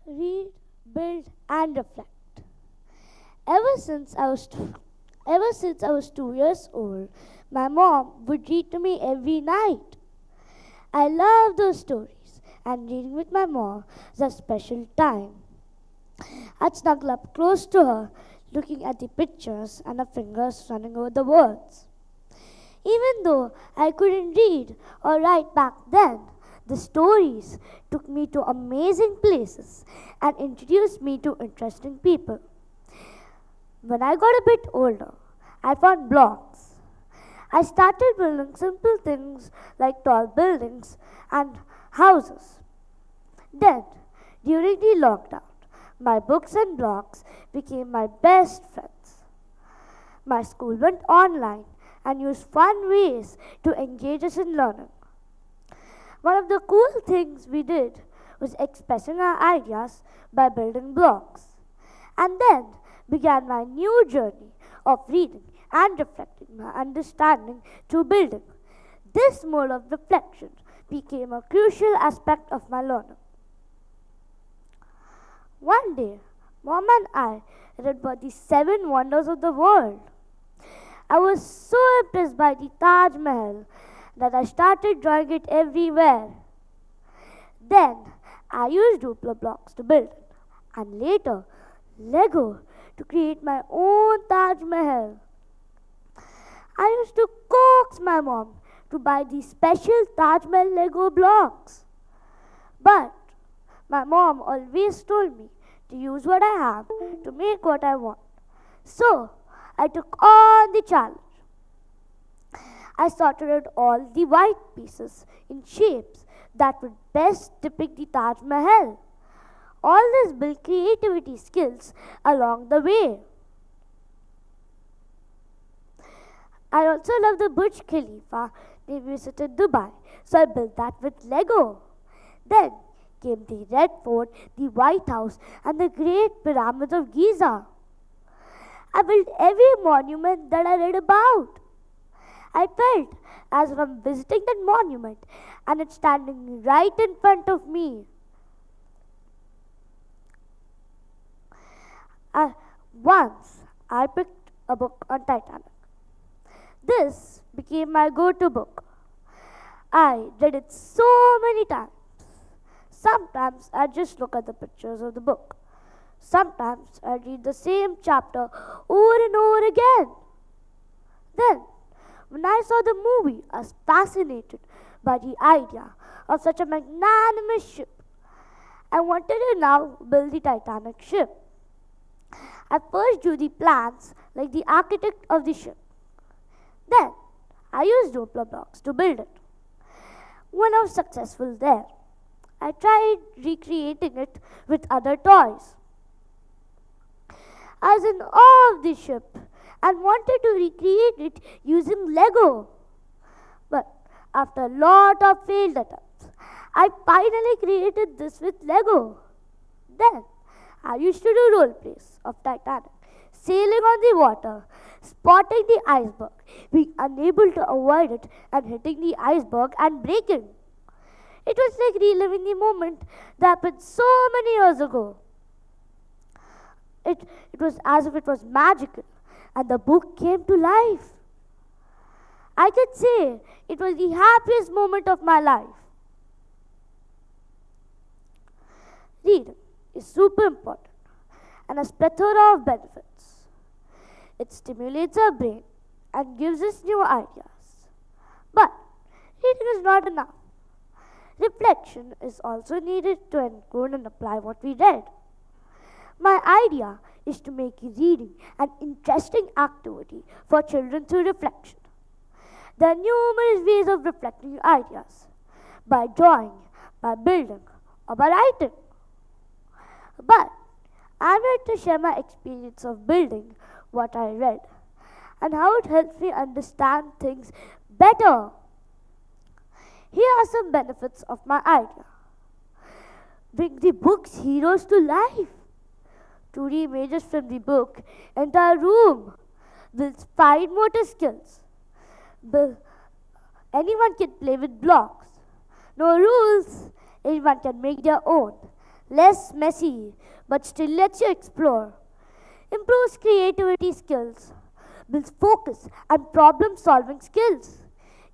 read, build, and reflect. Ever since I was ever since I was 2 years old, my mom would read to me every night. I love those stories, and reading with my mom is a special time. I'd snuggle up close to her, looking at the pictures and her fingers running over the words. Even though I couldn't read or write back then, the stories took me to amazing places and introduced me to interesting people. When I got a bit older, I found blocks. I started building simple things like tall buildings and houses. Then, during the lockdown, my books and blocks became my best friends. My school went online and used fun ways to engage us in learning. One of the cool things we did was expressing our ideas by building blocks. And then began my new journey of reading and reflecting my understanding through building. This mode of reflection became a crucial aspect of my learning. One day, Mom and I read about the seven wonders of the world. I was so impressed by the Taj Mahal that I started drawing it everywhere. Then, I used Duplo blocks to build it, and later, Lego to create my own Taj Mahal. I used to coax my mom to buy these special Taj Mahal Lego blocks. But my mom always told me to use what I have to make what I want. So I took on the challenge. I sorted out all the white pieces in shapes that would best depict the Taj Mahal. All this built creativity skills along the way. I also love the Burj Khalifa they visited Dubai, so I built that with Lego. Then came the Red Fort, the White House, and the Great Pyramid of Giza. I built every monument that I read about. I felt as if I'm visiting that monument and it's standing right in front of me. Once I picked a book on Titanic. This became my go-to book. I read it so many times. Sometimes I just look at the pictures of the book. Sometimes I read the same chapter over and over again. Then, when I saw the movie, I was fascinated by the idea of such a magnanimous ship. I wanted to now build the Titanic ship. I first drew the plans like the architect of the ship. Then, I used Duplo blocks to build it. When I was successful there, I tried recreating it with other toys. I was in awe of the ship and wanted to recreate it using Lego. But after a lot of failed attempts, I finally created this with Lego. Then, I used to do role plays of Titanic, sailing on the water, spotting the iceberg, being unable to avoid it, and hitting the iceberg and breaking. It was like reliving the moment that happened so many years ago. It was as if it was magical, and the book came to life. I could say it was the happiest moment of my life. Reading is super important and has plethora of benefits. It stimulates our brain and gives us new ideas. But reading is not enough. Reflection is also needed to encode and apply what we read. My idea is to make reading an interesting activity for children through reflection. There are numerous ways of reflecting ideas: by drawing, by building, or by writing. But I'm here to share my experience of building what I read and how it helps me understand things better. Here are some benefits of my idea. Bring the book's heroes to life. 2D images from the book enter a room. Builds fine motor skills. Anyone can play with blocks. No rules. Anyone can make their own. less messy, but still lets you explore. Improves creativity skills, builds focus and problem solving skills,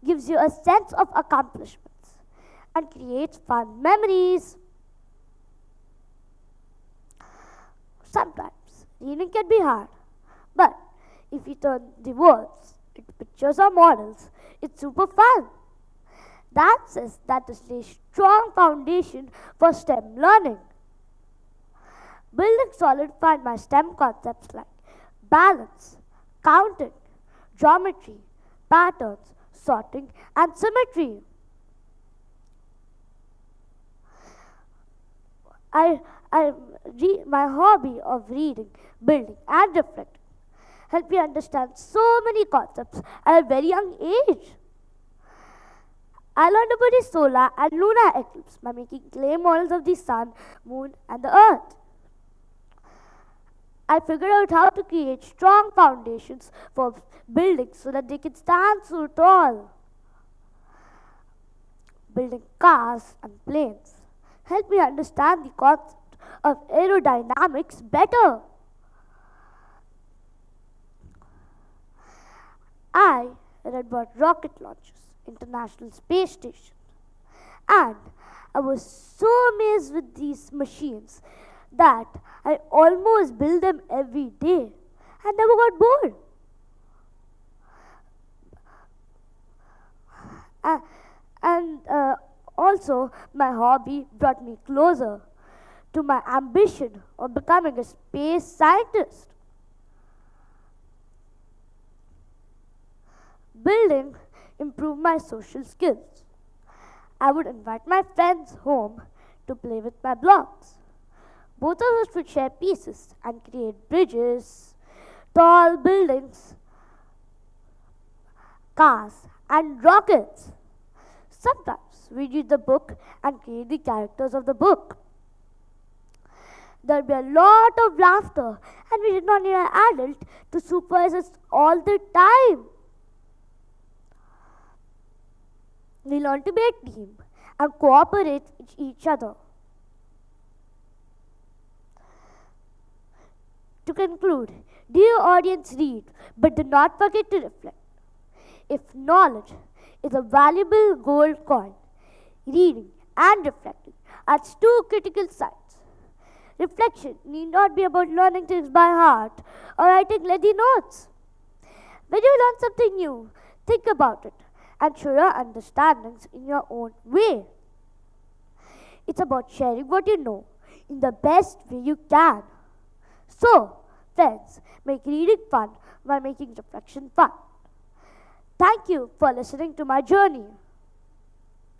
gives you a sense of accomplishments, and creates fun memories. Sometimes reading can be hard, but if you turn the words into pictures or models, it's super fun. That says that is a strong foundation for STEM learning. Building solidified my STEM concepts like balance, counting, geometry, patterns, sorting, and symmetry. My hobby of reading, building, and reflecting helped me understand so many concepts at a very young age. I learned about the solar and lunar eclipse by making clay models of the sun, moon, and the earth. I figured out how to create strong foundations for buildings so that they can stand so tall. Building cars and planes helped me understand the concept of aerodynamics better. I read about rocket launches, International Space Station, and I was so amazed with these machines that I almost build them every day and never got bored. And also, my hobby brought me closer to my ambition of becoming a space scientist. Building improved my social skills. I would invite my friends home to play with my blocks. Both of us would share pieces and create bridges, tall buildings, cars, and rockets. Sometimes we read the book and create the characters of the book. There would be a lot of laughter, and we did not need an adult to supervise us all the time. We learned to be a team and cooperate with each other. To conclude, dear audience, read, but do not forget to reflect. If knowledge is a valuable gold coin, reading and reflecting are two critical sides. Reflection need not be about learning things by heart or writing lengthy notes. When you learn something new, think about it and show your understandings in your own way. It's about sharing what you know in the best way you can. So, friends, make reading fun while making reflection fun. Thank you for listening to my journey.